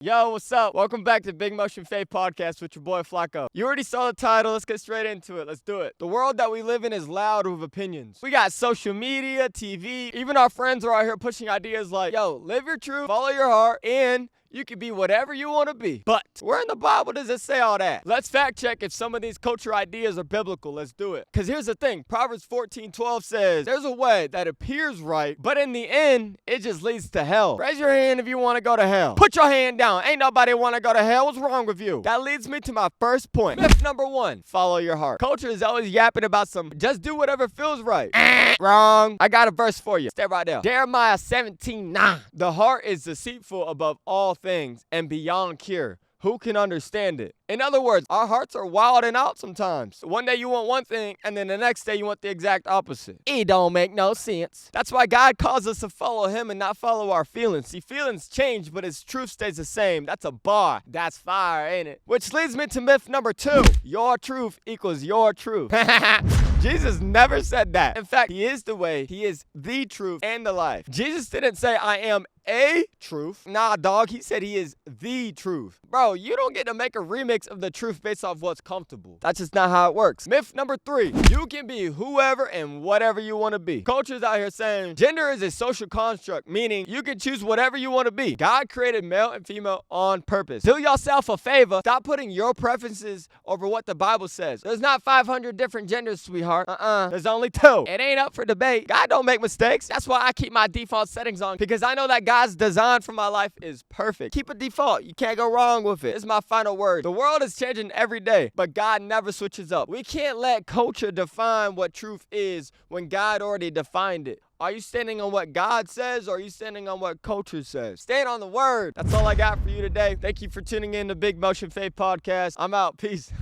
Yo, what's up? Welcome back to Big Motion Faith Podcast with your boy Flacco. You already saw the title. Let's get straight into it. Let's do it. The world that we live in is loud with opinions. We got social media, TV, even our friends are out here pushing ideas like, yo, live your truth, follow your heart, and you can be whatever you want to be. But where in the Bible does it say all that? Let's fact check if some of these culture ideas are biblical. Let's do it. Because here's the thing. Proverbs 14:12 says, there's a way that appears right, but in the end, it just leads to hell. Raise your hand if you want to go to hell. Put your hand down. Ain't nobody want to go to hell. What's wrong with you? That leads me to my first point. Myth number 1, follow your heart. Culture is always yapping about some, just do whatever feels right. Wrong. I got a verse for you. Stay right there. Jeremiah 17:9. The heart is deceitful above all things and beyond cure. Who can understand it? In other words, our hearts are wilding out sometimes. One day you want one thing, and then the next day you want the exact opposite. It don't make no sense. That's why God calls us to follow him and not follow our feelings. See, feelings change, but his truth stays the same. That's a bar. That's fire, ain't it? Which leads me to myth number 2. Your truth equals your truth. Jesus never said that. In fact, he is the way, he is the truth and the life. Jesus didn't say, I am a truth. Nah, dog, he said he is the truth. Bro, you don't get to make a remix of the truth based off what's comfortable. That's just not how it works. Myth number 3, you can be whoever and whatever you want to be. Culture's out here saying gender is a social construct, meaning you can choose whatever you want to be. God created male and female on purpose. Do yourself a favor. Stop putting your preferences over what the Bible says. There's not 500 different genders, sweetheart. There's only 2. It ain't up for debate. God don't make mistakes. That's why I keep my default settings on, because I know that God's design for my life is perfect. Keep a default. You can't go wrong with it. It's my final word. The world is changing every day, but God never switches up. We can't let culture define what truth is when God already defined it. Are you standing on what God says, or are you standing on what culture says? Stand on the word. That's all I got for you today. Thank you for tuning in to Big Motion Faith Podcast. I'm out. Peace.